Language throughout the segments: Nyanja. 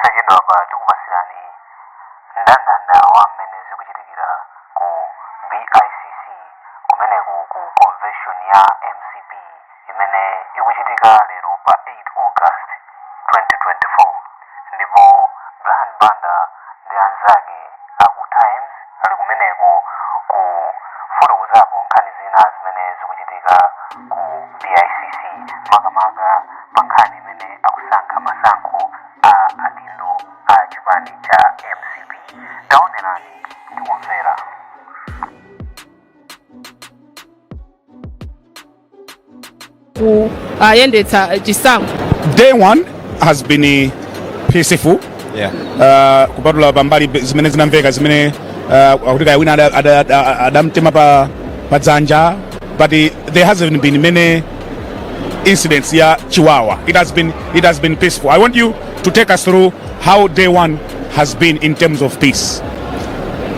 posachedwa pa tikupasirani ndandanda wa mmene zikuchitikira ku BICC kumeneku ku convention ya MCP imene ikuchitika lero pa 8 August 2024 ndipo Banda ndi anzake aku Times ali kumeneko ku fotokozapo nkhani zina zimene zikuchitika ku BICC makamaka pa nkhani imene akusankha masankho a adindo a chipani cha MCP. Taonerani ndikumvera. Ayendetsa chisankho. Day one has been peaceful. Yeah. Kupatula pambali zimene zinamveka zimene akutika wina adamtema pa dzanja, but there hasn't been many incidents ya chiwawa. It has been peaceful. I want you to take us through how day one has been in terms of peace.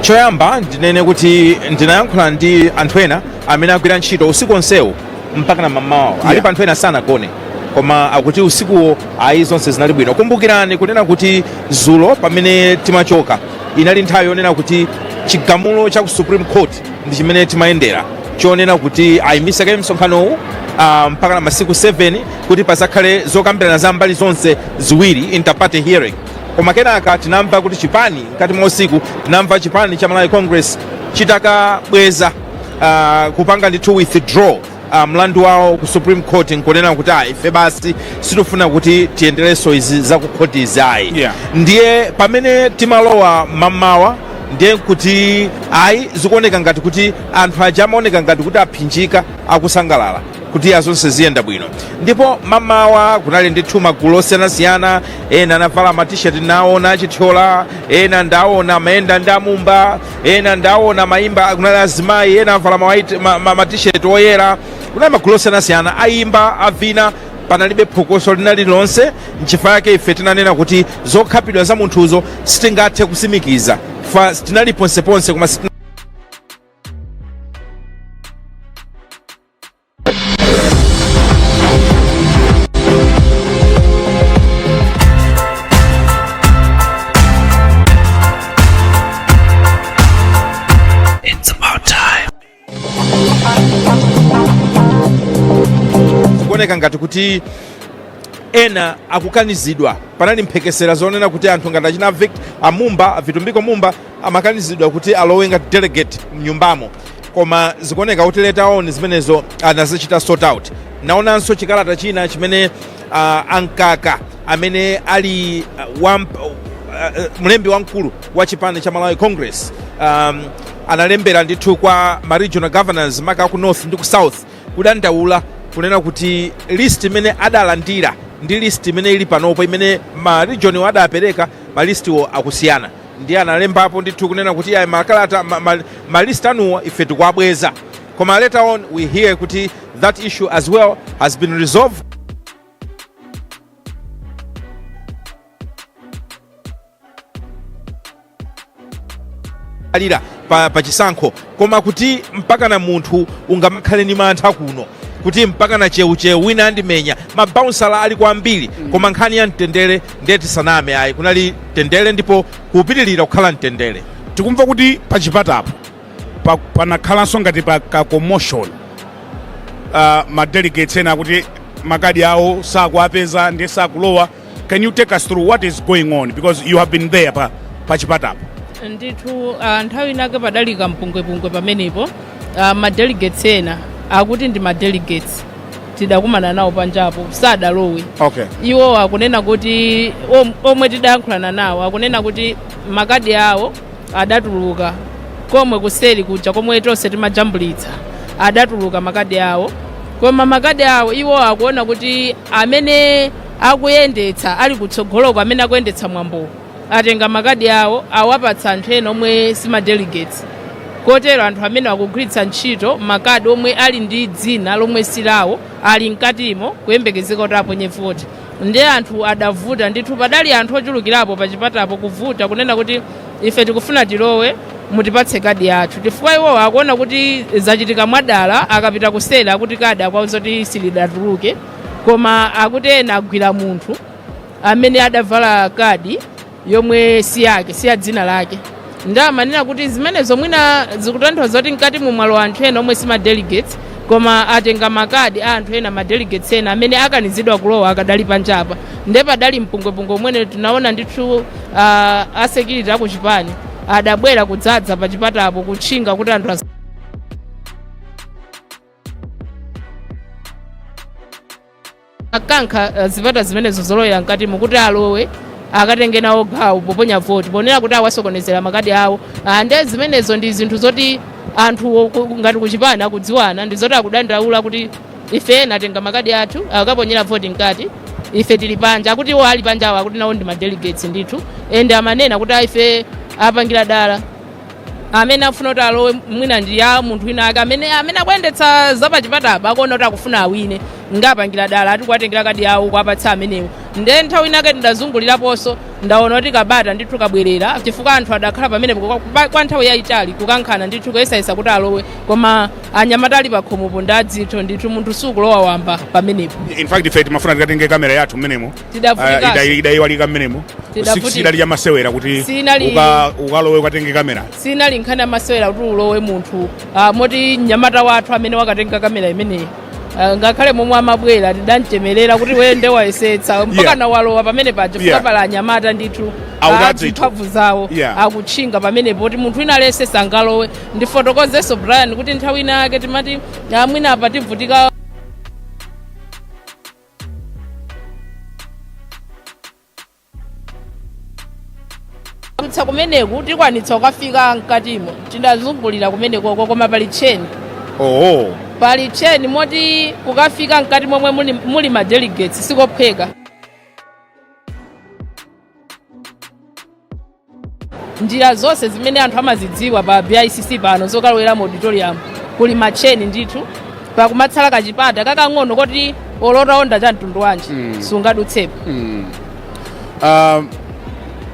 Choyamba ndinene kuti ndinayankhula ndi anthu ena amene agwira ntchito usiku onsewo mpaka na mamawa. Ali anthu ena sanagone koma akuti usikuwo ayi zonse zinali bwino. Kumbukirani kunena kuti dzulo pamene timachoka inali nthawi yonena kuti chigamulo cha ku Supreme Court ndi chimene timayendera chonena kuti ayimisake msonkhanowu mpaka na masiku 7 kuti pasakhale zokambirana za mbali zonse ziwiri, interparty hearing. Koma kenaka tinamva kuti chipani kati mwa usiku tinamva chipani cha Malawi Congress chitakabweza kupanga ndithu withdraw mlandu wawo ku Supreme Court nkunena kuti ife basi sitifuna kuti tiyendereso izi za ku court izayi. Ndiye pamene timalowa mamawa ndiye kuti ayi zikuoneka ngati kuti anthu aja amaoneka ngati kuti aphinjika akusangalala kuti azonse ziyenda bwino. Ndipo mamawa kunali ndithu magulu osiyanasiyana, ena anavala matisheti naona achithyola, ena ndaona mayenda ndi amumba, ena ndaona mayimba kunali azimayi, ena avala matisheti oyera. Kunali magulu osiyanasiyana ayimba avina, panalibe phokoso linali lonse. Nchifukwa yake ife tinanena kuti zokhapidwa za munthuzo sitingathe kusimikiza fa tinali ponseponse koma kuoneka ngati kuti ena akukanizidwa. Panali mphekesera zonena kuti anthu ngati achina amumba vitumbiko mumba amakanizidwa kuti alowe ngati delegate mnyumbamo, koma zikuoneka kuti later on zimenezo anazichita sort out. Naonanso chikalata china chimene ankaka amene ali mlembi wamkulu wa chipani cha Malawi Congress analembera ndithu kwa ma regional governors maka ku north ndi ku south kudandaula kunena kuti list imene adalandira ndi list imene ili panopo imene ma region adapereka ma listiwo akusiyana. Ndiye analembapo ndithu kunena kuti ayi makalata ma list anuwa ife tikuabweza, koma later on we hear kuti that issue as well has been resolved. Alira pa chisankho, koma kuti mpaka na munthu ungamakhale ni mantha kuno kuti mpaka na cheucheu wina andimenya mabounsala ali kwambiri, koma nkhani ya mtendere ndiye tisaname ayi kunali mtendere ndipo kupitilira kukhala mtendere. Tikumva kuti pa chipatapo panakhalanso ngati pa commotion, ma delegates ena kuti makadi awo sakuapeza ndiye sakulowa. Can you take us through what is going on because you have been there pa chipatapo? Ndithu nthawi inake padalika mpungwepungwe pamenepo ma delegates ena akuti ndi ma delegates tidakumana nawo panjapo sadalowe. Okay. Iwo akunena kuti omwe tidayankhulana nawo akunena kuti makadi awo adatuluka komwe kuseri kuja komwe tonse timajambulitsa adatuluka makadi awo, koma makadi awo iwo akuona kuti amene akuyendetsa ali kutsogoloko amene akuyendetsa mwambo atenga makadi awo awapatsa anthu ena omwe sima delegates. Kotero anthu amene akugwiritsa ntchito makadi omwe ali ndi dzina lomwe silawo ali mkatimo kuyembekezeka kuti aponye voti. Ndiye anthu adavuta ndithu, padali anthu ochulukirapo pa chipatapo kuvuta kunena kuti ife tikufuna tilowe mutipatse kadi yathu. Chifukwa iwo akuona kuti zachitika mwadala, akapita kusela akuti kadi akwauza kuti silidatuluke, koma akuti ena agwira munthu amene adavala kadi yomwe si yake si ya dzina lake. Ndamanena kuti zimenezo mwina zikutanthauza kuti mkati mumwalo anthu ena omwe sima delegates koma atenga makadi a anthu ena ma delegates ena amene akanizidwa kulowa akadali panjapa nde padali mpungwepungwe umwene tinaona ndithu a security aku chipani adabwera kudzadza pa chipatapo kutchinga kuti anthu akankha zipata zimenezo zolowera mkatimo kuti alowe akatenge nawo gawo poponya voti ponera kuti awasokonezera makadi awo nde zimenezo ndi zinthu zoti anthu ngati kuchipani akudziwana ndi zoti akudandaula kuti ife natenga makadi athu akaponyera voti mkati ife tili panja akuti iwo ali panja awo akuti nawo ndi madelegates ndithu ende amanena kuti ife apangira dala amene afuna kuti alowe mwina ndi ya munthu wina ake amene akuyendetsa zapachipatapa akuona kuti akufuna awine ngapangira dala ati kuwatengera kadi yawo kuwapatsa amenewo nde nthawi inake ndazunguliraponso ndaona kuti kabata ndithu kabwerera chifukwa anthu adakhala pamenepo kwa nthawi yayitali kukankhana ndithu kuyesayesa kuti alowe koma anyamata ali pakhomopo ndadzitho ndithu munthu sukulowa wamba pamenepo. In fact ife timafuna tikatenge kamera yathu mmenemo idayiwalika mmenemo sidali yamasewera kuti ukalowe ukatenge kamera sinali nkhani yamasewera kuti ulowe munthu moti nyamata wathu amene wakatenga kamera imeneyi ngakhale momwe amabwera tidanchemerera kuti wende wayesetsa mpaka na walowa pamene paja fuka pala anyamata ndithu mphamvu zawo akutchinga pamenepo kuti munthu wina alesesa angalowe ndifotokozenso Brian kuti nthawi ina yake timati mwina apa tivutika kumeneku tikwanitsa kukafika mkatimo tindazungulira kumeneko koma pali tcheni pali tcheni moti kukafika mkati momwe muli ma delegates sikopheka njira zonse zimene anthu amazidziwa pa BICC pano zokalowera mu auditorium kuli matcheni ndithu pakumatsala kachipata kakang'ono kuti olotaonda cha mtundu wanji sungadutsepo.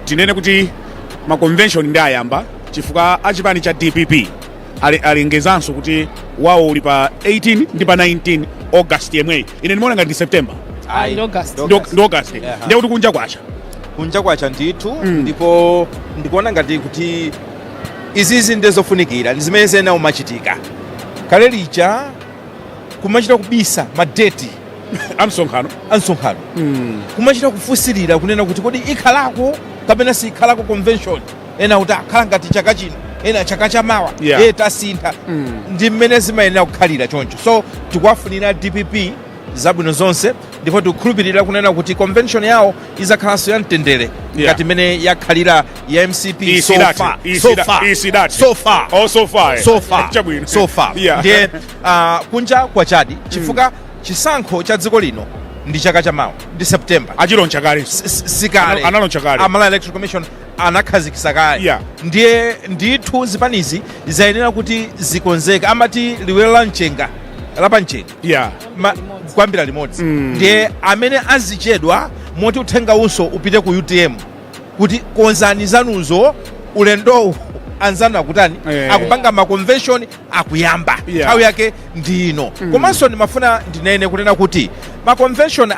Tinene kuti ma convention ndi ayamba chifukwa achipani cha DPP alengezanso kuti wawo uli pa 18 ndi pa 19 August yemweyi ine ndimaona ngati ndi September ndi August ndiye kuti kunja kwacha ndithu ndipo ndikuona ngati kuti izizi ndizofunikira ndi zimene zena umachitika kale lija kumachita kubisa madeti ansonkhano kumachita kufusilira kunena kuti kodi ikhalako kapena si ikhalako convention ena kuti akhala ngati chaka chino ena chaka chamawa tasintha ndi mmene zimayenera kukhalira choncho so tikuwafunira DPP zabwino zonse ndipo tikukhulupirira kunena kuti convention yawo izakhalanso ya mtendere ngati mmene yakhalira ya MCP so far ndiye kunja kwa chadi chifukwa chisankho cha dziko lino ndi chaka chamawa ndi September achiloncha kale sikale analoncha kale Malawi Electoral Commission anakhazikitsa kale ndiye ndithu zipanizi zayenera kuti zikonzeke amati liwelo la mchenga lapamchenga kwambira limodzi ndiye amene azichedwa moti uthenga unso upite ku UTM kuti konzani zanuzo ulendowu anzanu akutani akupanga ma convention akuyamba nthawi yake ndino komanso ndimafuna ndinene kunena kuti ma convention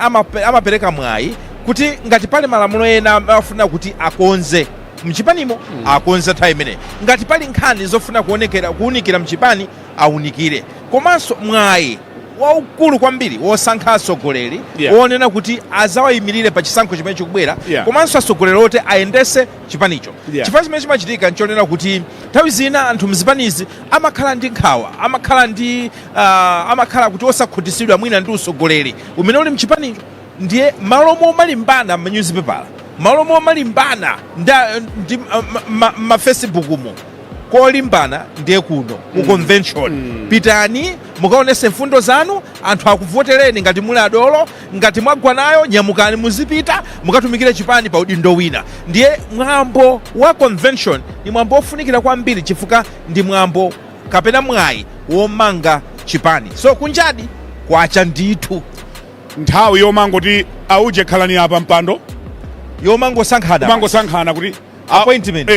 amapereka mwayi kuti ngati pali malamulo ena amafuna kuti akonze mchipanimo akonze nthawi imene ngati pali nkhani zofuna kuwunikira mchipani awunikire komanso mwayi waukulu kwambiri wosankha atsogoleri wonena kuti azawayimirire pa chisankho chimene chikubwera komanso atsogoleri oti ayendese chipanicho chifukwa chimene chimachitika nchonena kuti nthawi zina anthu mzipanizi amakhala ndi nkhawa amakhala kuti osakhutisidwa mwina ndi utsogoleri umene uli mchipanicho ndiye malo momalimbana m'manyuzipepala malo momalimbana ndi mafacebook mu kolimbana ndiye kuno ku convention pitani mukaonese mfundo zanu anthu akuvotereni ngati muli adolo ngati mwagwanayo nyamukani muzipita mukatumikire chipani pa udindo wina ndiye mwambo wa convention ni mwambo ofunikira kwambiri chifukwa ndi mwambo kapena mwayi womanga chipani so kunjadi kwacha ndithu nthawi yomangoti auje khalani apa mpando yomangosankhana kuti appointment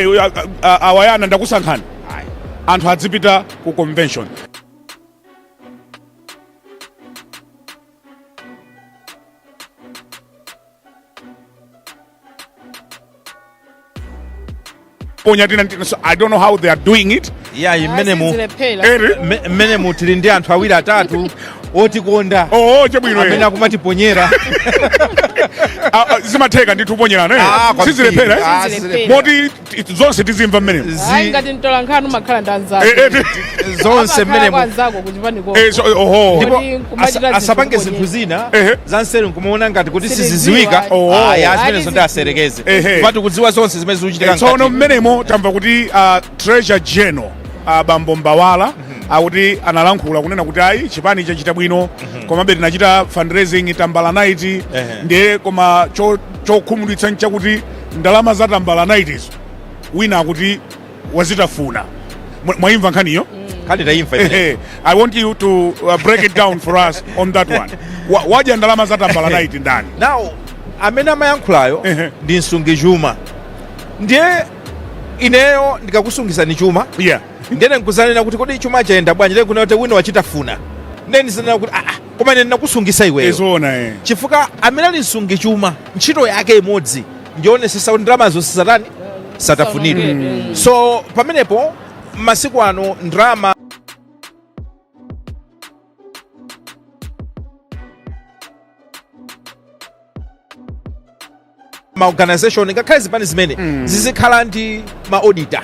awayana ndakusankhani anthu adzipita ku convention. ponya tina so I don't know how they are doing it. Yeah, Zizilephera. mmene mutili ndi anthu awiri atatu otikonda Chabwino amene akumatiponyera zimatheka ndithu uponyerana sizilephera moti zonse tizimva mmene Hayi ngati ntola nkhani umakhala ndi anzako. zonse mmene anzako kuchipaniko. ndipo asapange zinthu zina za nseri nkumuona ngati kuti siziziwika zimene ndi aserekeze pati kudziwa zonse zimene zikuchitika tsono mmenemo tamva kuti treasure general bambo Mbawala akuti analankhula kunena kuti ayi chipani chachita bwino komabe tinachita fundraising Tambala night ndiye koma chokhumudwitsa nchakuti ndalama za Tambala night izo wina akuti wazitafuna mwaimva nkhaniyo I want you to break it down for us on that one. Wadya ndalama za Tambala night ndani now amene amayankhulayo ndi msungi chuma ndiye ineyo ndikakusungizani chuma ndene nkuzanena kuti kodi chuma chayenda bwanji lero kuna kuti wina wachitafuna ndene ndizanena kuti koma ine ndinakusungisa iweyo chifukwa amene ali msungi chuma ntchito yake imodzi ndionesesa kuti ndalamazo satafunidwe so pamenepo masiku ano ndrama maorganization ngakhale zipani zimene zizikhala ndi maauditor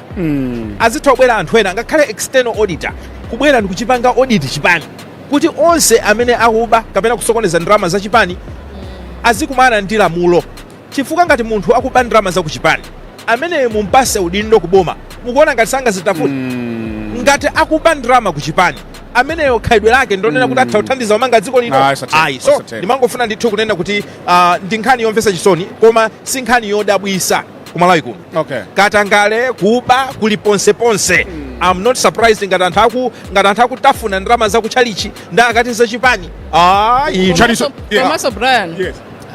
azitha kubwera anthu ena ngakhale external auditor kubwera ndi kuchipanga audit chipani kuti onse amene akuba kapena kusokoneza ndalama za chipani azikumana ndi lamulo chifukwa ngati munthu akuba ndalama za kuchipani amene mumpase udindo kuboma mukuona ngati sangazitafuna ngati akuba ndalama kuchipani ameneyo khaidwe lake ndonena kuti atha kuthandiza omanga dziko lino so ndimangofuna ndithu kunena kuti ndi nkhani yomvetsa chisoni koma si nkhani yodabwisa kumalawi kuno katangale kuba kuli ponseponse I'm not surprised ngati anthu akutafuna ndalama zakutchalichi ndakati zachipani komanso Brian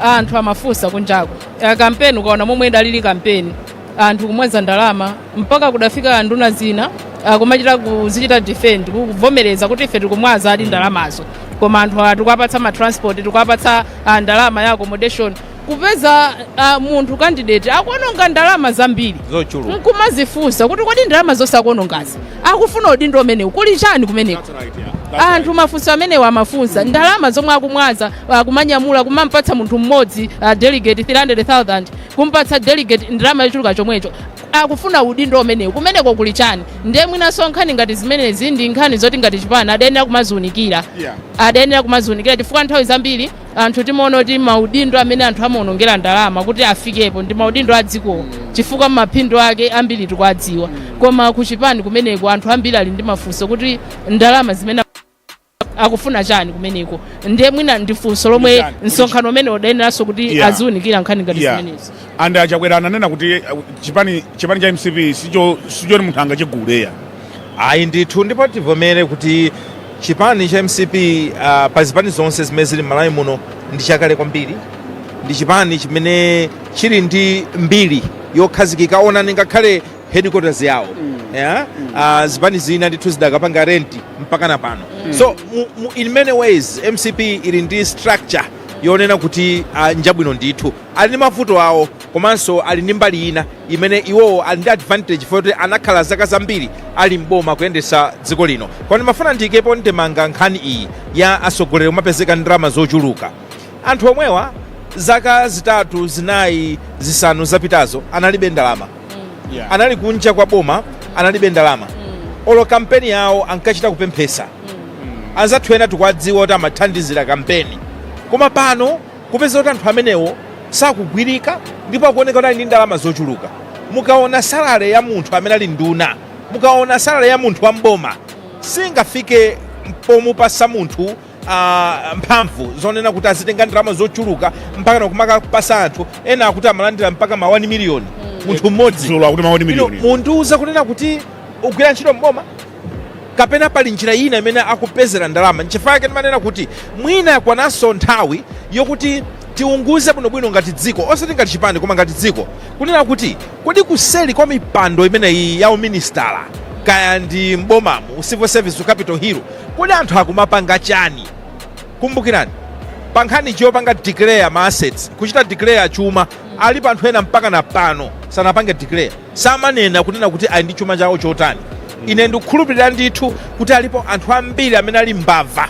anthu amafunsa kunjako kampeni ukaona momwe idalili kampeni anthu kumweza ndalama mpaka kudafika nduna zina kumachita kuzichita defend kuvomereza kuti ife tikumwaza ali ndalamazo koma anthu tikupatsa matransport tikupatsa ndalama ya accommodation kupeza munthu candidate akuononga ndalama zambiri nkumazifunsa kuti kodi ndalama zonse akuonongazi akufuna udindo umene kuli chani kumeneko anthu mafunso amenewo amafunsa ndalama zomwe akumwaza kumanyamula kumampatsa munthu mmodzi delegate 300,000 kumpatsa delegate ndalama yochuluka chomwecho akufuna udindo umenewo kumeneko kuli chani ndiye mwinaso nkhani ngati zimenezi ndi nkhani zoti ngati chipani adayenera kumaziunikira chifukwa nthawi zambiri anthu timaona kuti maudindo amene anthu amaonongera ndalama kuti afikepo ndi maudindo a dziko chifukwa maphindu ake ambiri tikuadziwa koma ku chipani kumeneko anthu ambiri ali ndi mafunso kuti ndalama zimene akufuna chani kumeneko ndiye mwina ndifunso lomwe msonkhano umene udayeneranso kuti aziunikira nkhani ngati zimenezi and achakwera ananena kuti chipani cha MCP sichoti munthu angachiguleya ayi ndithu ndipo tivomere kuti chipani cha MCP pa zipani zonse zimene zili m'Malawi muno ndi chakale kwambiri ndi chipani chimene chili ndi mbiri yokhazikika onani ngakhale headquarters yawo zipani zina ndithu zidakapanga renti mpaka na pano so in many ways MCP ili ndi structure yonena kuti njabwino ndithu ali ndi mavuto awo komanso ali ndi mbali ina imene iwowo ali ndi advantage foti anakhala zaka zambiri ali mboma kuyendesa dziko lino koma mafuna ndikepo ndemanga nkhani iyi ya asogoleri umapezeka ndalama zochuluka anthu omwewa zaka zitatu zinayi zisanu zapitazo analibe ndalama anali kunja kwa boma analibe ndalama olo kampeni yawo ankachita kupemphesa anzathu ena tikuwadziwa kuti amathandizira kampeni koma pano kupeza kuti anthu amenewo sakugwirika ndipo akuoneka kuti ali ndi ndalama zochuluka mukaona salale ya munthu amene ali nduna mukaona salale ya munthu wa mboma singafike pomupasa munthu mphamvu zonena kuti azitenga ndalama zochuluka mpaka nakumaka kupasa anthu ena akuti amalandira mpaka ma 1 miliyoni munthu mmodzi mundiuza kunena kuti ugwira ntchito mboma kapena pali njira ina imene akupezera ndalama nchifukwa chake ndimanena kuti mwina yakwananso nthawi yokuti tiunguze bwinobwino ngati dziko osati ngati chipani koma ngati dziko kunena kuti kodi kuseli kwa mipando imeneyi ya uministala kaya ndi mbomamu civil service capital hero kodi anthu akumapanga chani kumbukirani pa nkhani chiyopanga declare ma assets kuchita declare chuma ali pa anthu ena mpaka na pano sanapange declare samanena kunena kuti ali ndi chuma chawo chotani. Ine ndikukhulupirira ndithu kuti alipo anthu ambiri amene ali mbava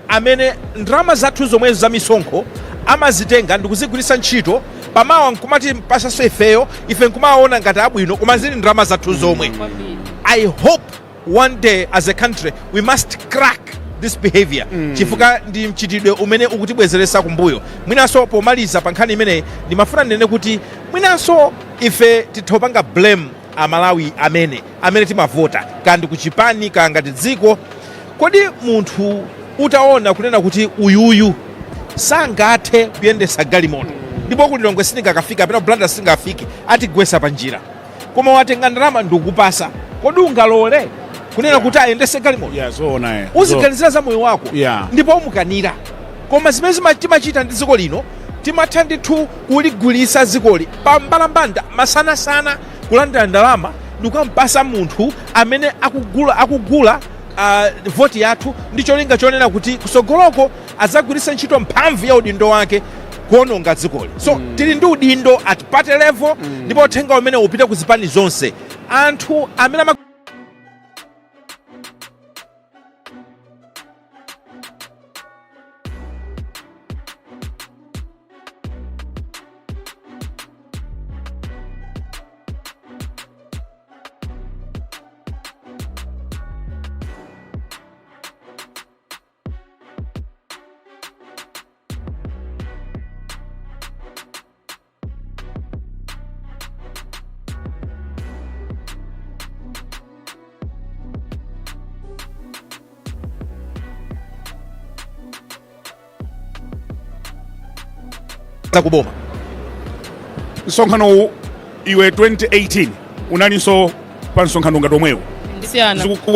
amene ndalama zathu zomwezo za misonkho amazitenga ndikuzigwiritsa ntchito pamawa nkumati mpasaso ifeyo ife nkumaona ngati abwino koma zili ndalama zathu zomwe. I hope one day as a country we must crack this behavior chifukwa ndi mchitidwe umene ukutibwezeresa kumbuyo. Mwinanso pomaliza pa nkhani imeneyi ndimafuna ndinene kuti mwinanso ife tithopanga blame amalawi amene timavota kandi kuchipani ka ngati dziko. Kodi munthu utaona kunena kuti uyuyu sangathe kuyendesa galimoto ndipo kuti Lilongwe singakafika apena Banda singafike atigwesa pa njira koma watenga ndalama ndikupasa, kodi ungalole kunena kuti ayendese galimoto? Uziganizira za moyo wako ndipo umukanira. Koma zimene timachita ndi dziko lino timatha ndithu kuligulisa dzikoli pa mbalambanda masana kulandira ndalama ndikumpasa munthu amene akugula voti yathu ndi cholinga chonena kuti kusogoloko adzagwiritsa ntchito mphamvu ya udindo wake kuononga dzikoli. So tili ndi udindo at party level ndipo uthenga umene upita ku zipani zonse. Anthu amene zakuboma msonkhano iwe 2018 unalinso pa msonkhano ngati omwewo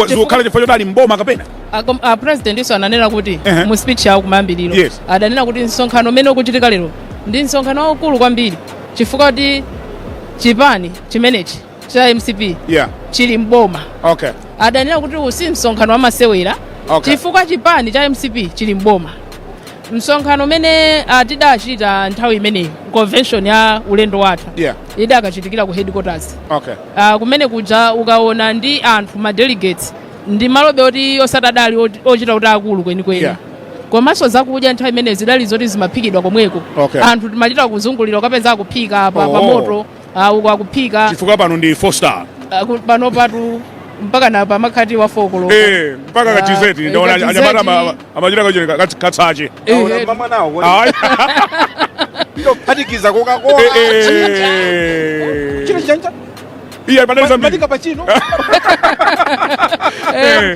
zikukhala chifukwa choti mboma kapena president iso ananena kuti mu speech yawo kumayambiriro adanena kuti msonkhano umene ukuchitika lero ndi msonkhano waukulu kwambiri chifukwa kuti chipani chimenechi cha MCP chili mboma. Adanena kuti usi msonkhano wamasewera chifukwa chipani cha MCP chili mboma. Msonkhano umene tidachita nthawi imeneyi convention ya ulendo wathu idakachitikira ku headquarters kumene kuja ukaona ndi anthu ma delegates ndi malobe oti osatadali ochita kuti akulu kwenikweni komanso zakudya nthawi imene zidali zoti zimaphikidwa komweko anthu timalita kuzungulira ukapeza akuphika pa moto akuphika chifukwa pano ndi 4 star pano patu mpaka na pa makhati wa fokolo mpaka kachizeti ndaona anyamata amajira kachire katsache mama nawo phatikiza Coca-Cola chanja iya banaliza mbadika pachino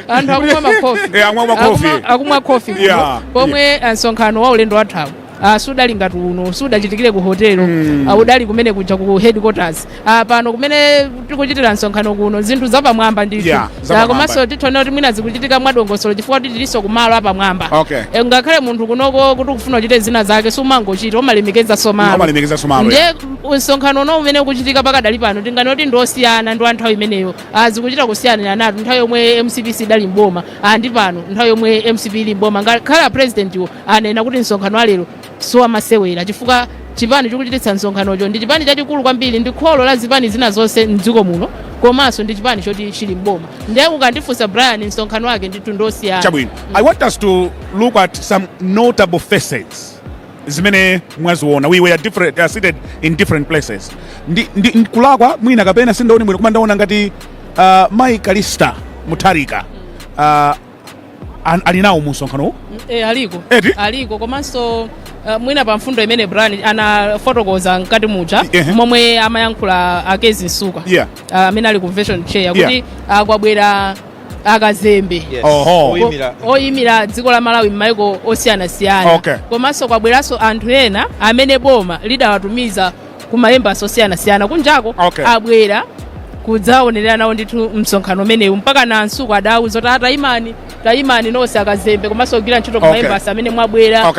anthu akumwa makofi akumwa kofi pomwe msonkhano wa ulendo wathawo sudali ngati uno sudachitikire ku hotelo udali kumene kuja ku headquarters pano kumene tikuchitira msonkhano kuno zinthu zapamwamba ndithu komanso titone kuti mwina zikuchitika mwadongosolo chifukwa tiliso kumalo apamwamba ngakhale munthu kunoko kuti kufuna kuchite zina zake sumangochita umalemekeza somalo ndiye msonkhano uno umene ukuchitika pakadali pano tingani kuti ndosiyana ndi nthawi imeneyo zikuchita kusiyana natu nthawi yomwe MCP idali mboma ndi pano nthawi yomwe MCP ili mboma ngakhale president yo anena kuti msonkhano alero so amasewera chifukwa chipani chikuchititsa msonkhanocho ndi chipani chachikulu kwambiri ndi kholo la zipani zina zonse mdziko muno komanso ndi chipani choti chili mboma ndiye ukandifunsa Brian msonkhano wake ndithu ndosiyana chabwino. I want us to look at some notable faces zimene mwaziona. We were seated in different places. Ndi kulakwa mwina kapena sindaoni mwina koma ndaona ngati Mai Kalista Mutharika alinawo mu msonkhano aliko komanso mwina pa mfundo imene Brian anafotokoza mkati muja momwe amayankhula akezi nsuka amene ali convention chair kuti kwabwera akazembe oyimira dziko la Malawi m'mayiko osiyanasiyana komanso kwabweranso anthu ena amene boma lidawatumiza ku maembasi osiyanasiyana kunjako abwera kudzaonerera nawo ndithu msonkhano umenewu mpaka na nsuku adauza kuti tayimani nonse akazembe komanso kugwira ntchito ku maembasi amene mwabwera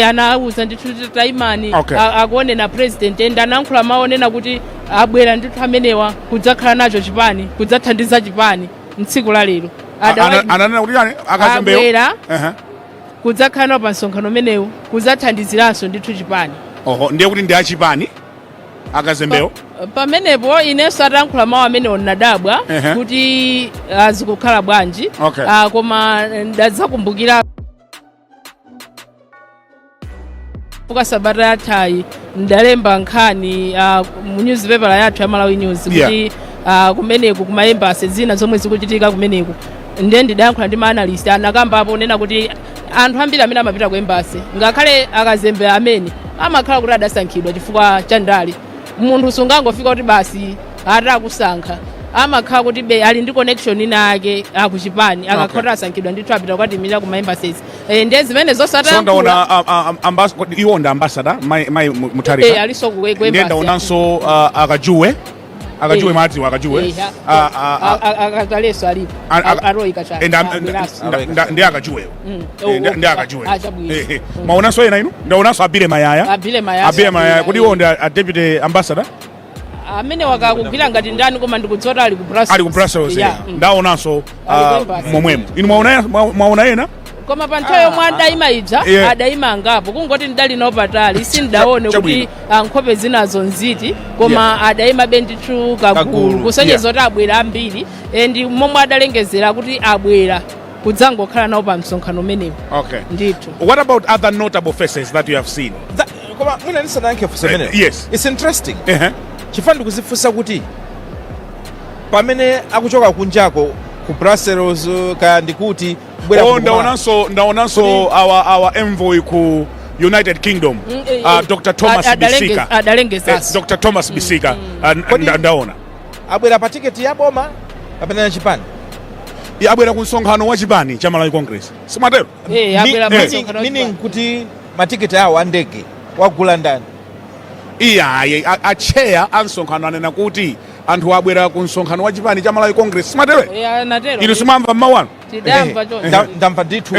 anauza ndithu tayimani akuone na president enda anayankhula maonena kuti abwera ndithu amenewa kudzakhala nacho chipani kudzathandiza chipani mtsiku la lero ananena kuti yani akazembeyo abwera kudzakhala pa msonkhano umenewu kudzathandiziranso ndithu chipani ndiye kuti ndi achipani akazembewo pamenepo inenso atankhula mawu amene onadabwa kuti zikukhala bwanji koma ndadzakumbukira puka sabata yathayi ndalemba nkhani mu newspaper yathu ya Malawi News kuti kumeneku kuma embassy zina zomwe zikuchitika kumeneku ndiye ndidayankhula ndi ma-analyst anakambapo nena kuti anthu ambiri amene amapita ku embassy ngakhale akazembe amene amakhala kuti adasankhidwa chifukwa cha ndale. Munthu sungangofika kuti basi atakusankha amakhala kuti ali ndi connection inake akuchipani akakhala asankhidwa ndithu apita kukatimira ku ma-embassies ndiye zimene zosata ndaona iwo nda ambassador mai mutarika aliso ku embassy ndiye ndaonanso akajuwe madziwa akajuwe akaleso alipo aroi kacha ndi akajuwe ndi akajuwe maonanso ena inu ndaonanso abile mayaya kuti iwo ndi deputy ambassador amene wakakugwira ngati ndani koma ndikudzota ali ku Brussels ndaonanso momwemo inu mwaona ena koma pa nthawi yomwe adayima ija adayima angapo kungoti ndali nawo patali sindaone kuti nkhope zinazo nziti koma adayima bendithu kagulu kusonyeza kuti abwera ambiri ndi momwe adalengezera kuti abwera kudzangokhala nawo pa msonkhano umenewu. Ndithu. What about other notable faces that you have seen? Koma mwina ndisanayankhe funso limene. Yes. It's interesting. Chifukwa ndikuzifunsa kuti pamene akuchoka kunjako ku Brussels kaya ndikuti ndaonanso our envoy ku United Kingdom Dr. Thomas Bisika Dr. Thomas Bisika ndaona abwera pa tiketi ya boma kapena chipani abwera ku msonkhano wa chipani cha Malawi Congress simatero meaning kuti matiketi awo andege wagula ndani acheya ansonkhano anena kuti anthu abwera ku msonkhano wa chipani cha Malawi Congress simatero inu simamva mmawano ndamva ndithu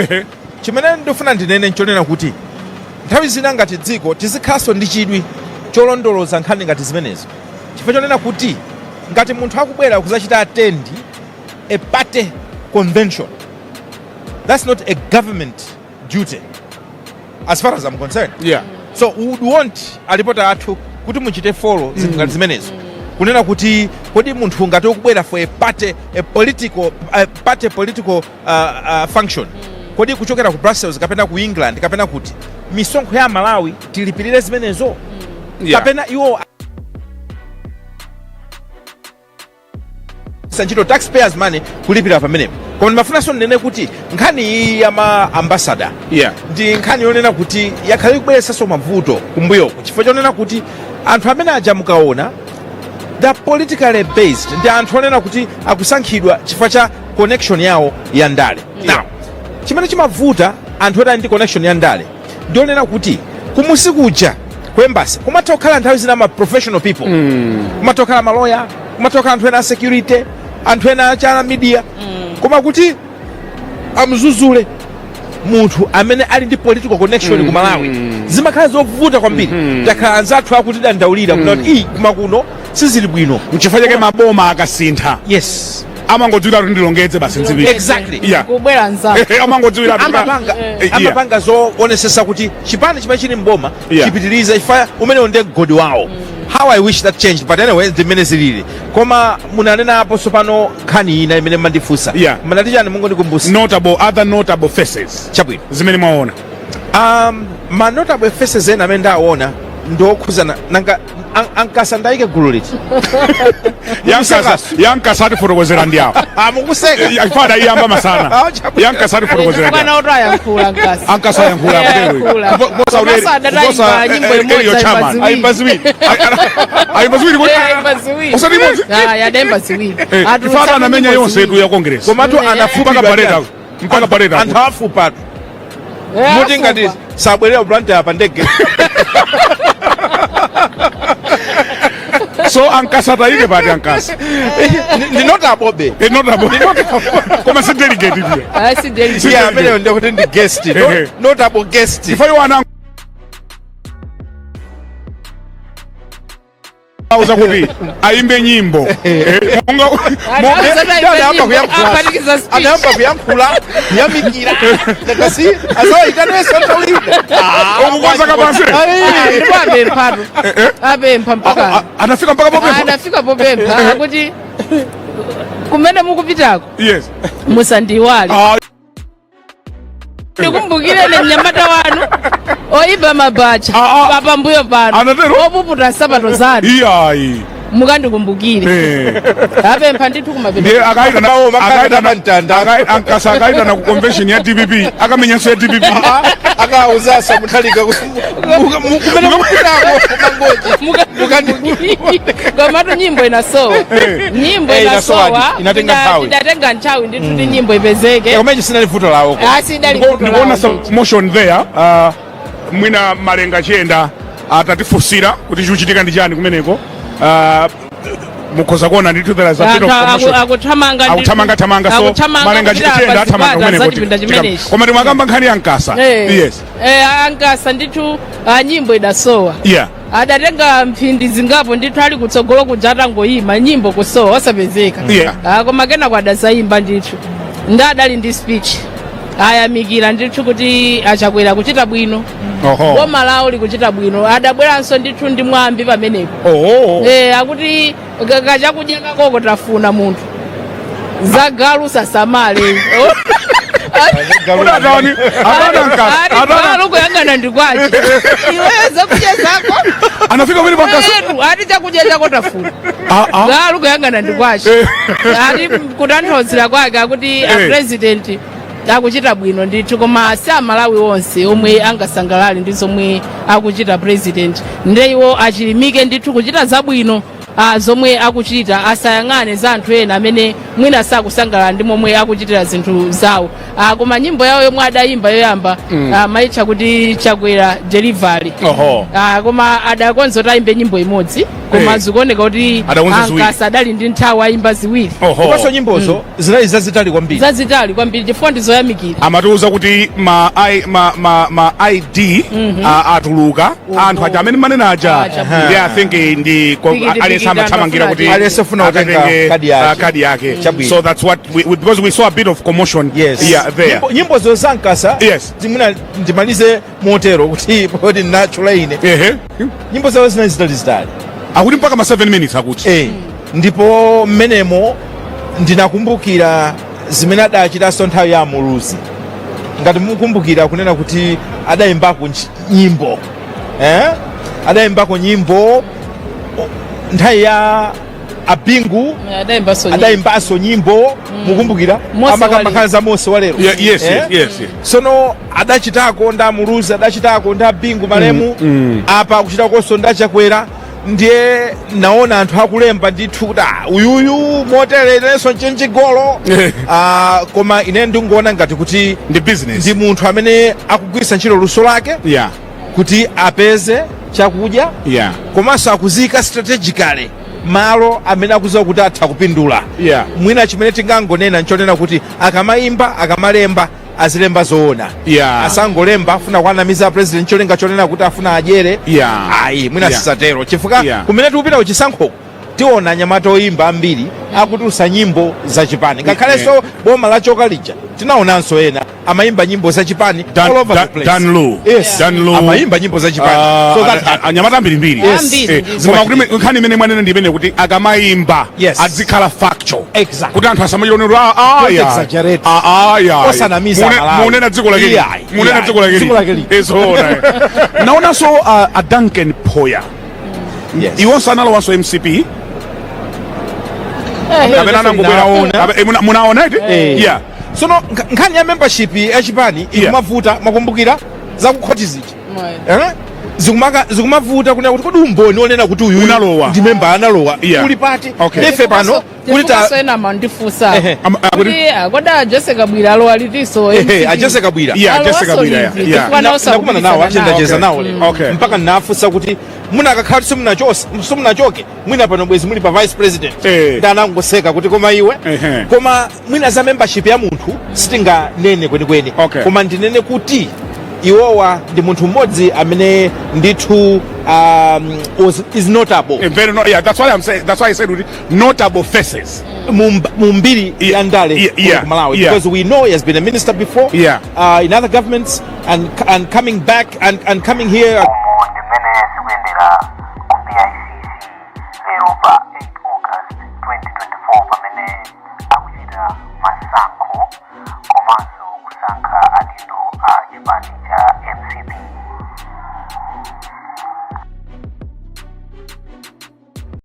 chimene ndifuna ndinene nchonena kuti nthawi zina ngati dziko tizikhaso ndi chidwi cholondoloza nkhani ngati zimenezo chifukwa chonena kuti ngati munthu akubwera kuzachita attend a party convention, that's not a government duty as far as I'm concerned. So we would want alipota athu kuti muchite follow ngati zimenezo kunena kuti kodi munthu ngati okubwera for a political function kodi kuchokera ku Brussels kapena ku England kapena kuti misonkho ya Malawi tilipirire zimenezo kapena iwo sanchito taxpayers money kulipira pamenepo koma ndimafunanso ndinene kuti nkhani iyi ya ma ambassador ndi nkhani yonena kuti yakhale kubweretsanso mavuto kumbuyoko chifukwa chonena kuti anthu amene aja mukaona they're politically based ndi anthu onena kuti akusankhidwa chifukwa cha connection yawo ya ndale. Now chimene chimavuta anthu oti ali ndi connection ya ndale ndionena kuti kumusi kuja ku embassy kumatha kukhala nthawi zina ma professional people kumatha kukhala maloya kumatha kukhala anthu ena a security anthu ena achana media koma kuti amuzuzule munthu amene ali ndi political connection ku Malawi zimakhala zovuta kwambiri takhala anzathu akutidandaulira kuti kuma kuno sizili bwino mchifukwa chake maboma akasintha yes amangodziwira kuti ndilongedze basi nzipita exactly kubwera nzake amangodziwira amapanga zoonesesa kuti chipani chimene chili mboma chipitiriza ifa umene ndi godi wawo. How I wish that changed, but anyway, the zilili. Koma munanena hapo sopano khani ina imene mandifusa. Manatija ni mungu nikumbusi. Other notable faces. Chabwino. Zimene mwaona. Ma notable faces ena menda aona ndo kuzana nanga ankasandaike gululiti. Yankasati fotokozera ndiawo. Mukuseka. Ifada iyamba masana. Yankasati fotokozera ndiawo. Kana otayankhula nkasi. Ankasayankhula kutewe. Bosa nyimbo imodzi ayimbazwiri. Ayimbazwiri kuti. Osati imodzi. Yademba ziwiri. Ifada anamenya yonse yetu ya Congress. Komatu anafupa bareta. Mpaka bareta. Anthu afupa. Muti ngati sabwerera branda apa ndege. So ankasata ine pati ankasa. Ndi notable be. Notable. Koma si delegate ndiye. Si delegate. Yeah, amene ndio kuti ndi guest. Notable guest. Ifayo wana auza kuti aimbe nyimbo anayamba kuyankhula yamikira ndakasi asawaitanoesa ntawina okukoza kapase apempha mpaka anafika mpaka popempha anafika popempha akuti kumene mukupitako yes musandiwale ndikumbukireni mnyamata wanu oyiba mabacha papambuyo pano opuputa nsapato zanu iyayi mukandikumbukire apempha ndithu ndiye ankasa akaitana ku convention ya DPP akamenyanso ya DPP akauzasa muthalika komatu nyimbo inasowa nyimbo inasowa inatenga nthawi ndithu kuti nyimbo ipezeke komechi sinali vuto lawo ndikuona some motion there mwina malenga chiyenda atatifunsira kuti chikuchitika ndi chani kumeneko mukhoza kuona ndithu there is a bit of commotion akuthamanga so malenga chiyenda athamanga kumeneko koma ndimakamba nkhani ya Nkasa yes Ankasa ndithu nyimbo idasowa yeah adatenga mphindi zingapo ndithu ali kutsogolo kuja atangoyima nyimbo kusowa osapezeka yeah koma kenako adazayimba ndithu ndadali ndi speech ayamikira ndithu kuti achakwera kuchita bwino boma lawo likuchita bwino adabweranso ndithu ndi mwambi pamenepo akuti kachakudya kakoko tafuna munthu zagalu sasamale kuyangana ndikwachi iwe zakudya zako anafika pili Pankasa ati chakudya chako tafuna galu kuyangana ndikwachi ati kutanthauzira kwake akuti apresident akuchita bwino ndithu koma si amalawi onse omwe angasangalale ndi zomwe akuchita president ndiwo achilimike ndithu kuchita zabwino zomwe akuchita asayang'ane za anthu ena amene mwina sakusangalala ndi momwe akuchitira zinthu zawo koma nyimbo yawo yomwe adayimba yoyamba maitcha kuti chakwera delivery koma adakonza kuti ayimbe nyimbo imodzi koma zikuoneka kuti Ankasa adali ndi nthawi ayimba ziwiri komanso nyimbozo zinali zazitali kwambiri chifukwa ndizoyamikira amatiuza kuti ma ID atuluka anthu aja amene manena aja ndi I think ndi aliyesa amathamangira kuti aliyesafuna kutenga kadi yake so that's what because we saw a bit of commotion there nyimbozo za Ankasa yes ndimalize motero kuti poti natchula ine nyimbo zawo zinalizitali akuti mpaka ma 7 minutes akuti ndipo mmenemo ndinakumbukira zimene adachitanso nthawi ya Muluzi ngati mukumbukira kunena kuti adayimbako nyimbo adayimbako nyimbo nthawi ya Abingu adayimbaso nyimbo mukumbukira amakhala za Mose walero yes sono adachitako nda Muluzi adachitako nda Abingu malemu apa akuchitakonso ndachakwera ndiye naona anthu akulemba ndithu kuti uyuyu motere inenso nchenjigolo koma ine ndingoona ngati kuti ndi business ndi munthu amene akugwiritsa ntchito luso lake kuti apeze chakudya komanso akuzika strategically malo amene akuziwa kuti atha kupindula mwina chimene tingangonena nchonena kuti akamayimba akamalemba azilemba zoona asangolemba afuna kuanamiza president cholinga chonena kuti afuna adyere ayi mwina sisatero chifukwa kumene tikupita kuchisankho tiona anyamata oyimba ambiri akutulutsa nyimbo zachipani ngakhalenso boma la choka lija tinaonanso ena amayimba nyimbo zachipani all over the place Danlo amayimba nyimbo zachipani so that anyamata ambirimbiri koma kuti nkhani imene mwanena ndi imene kuti akamayimba adzikhala factual kuti anthu asamachionero osanamiza munena dziko lakeli ezoona naonanso a Duncan Poya iwonso analowanso MCP munaona iti sono nkhani ya membership yachipani ikumavuta makumbukira zakukhoti ziji zikumavuta kunena kuti kodi umboni onena kuti uyu ndi memba analowa uli pati ife pano ena mandifusa kodi Jessica Bwira alowa litinso Jessica Bwira nakumana nawo achindacheza nawo mpaka nafusa kuti munakakhala simunachoke mwina pano bwezi muli pa vice president ndanangoseka kuti koma iwe koma mwina za membership ya munthu sitinganene kwenikweni koma ndinene kuti iwowa ndi munthu mmodzi amene ndithu is notable. Very yeah, that's why I'm saying. That's why I said notable faces. Mumbiri yandale Malawi, because we know he has been a minister before in other governments and coming back and coming here. Masanko komanso kusankha adindo a chipani cha MCP.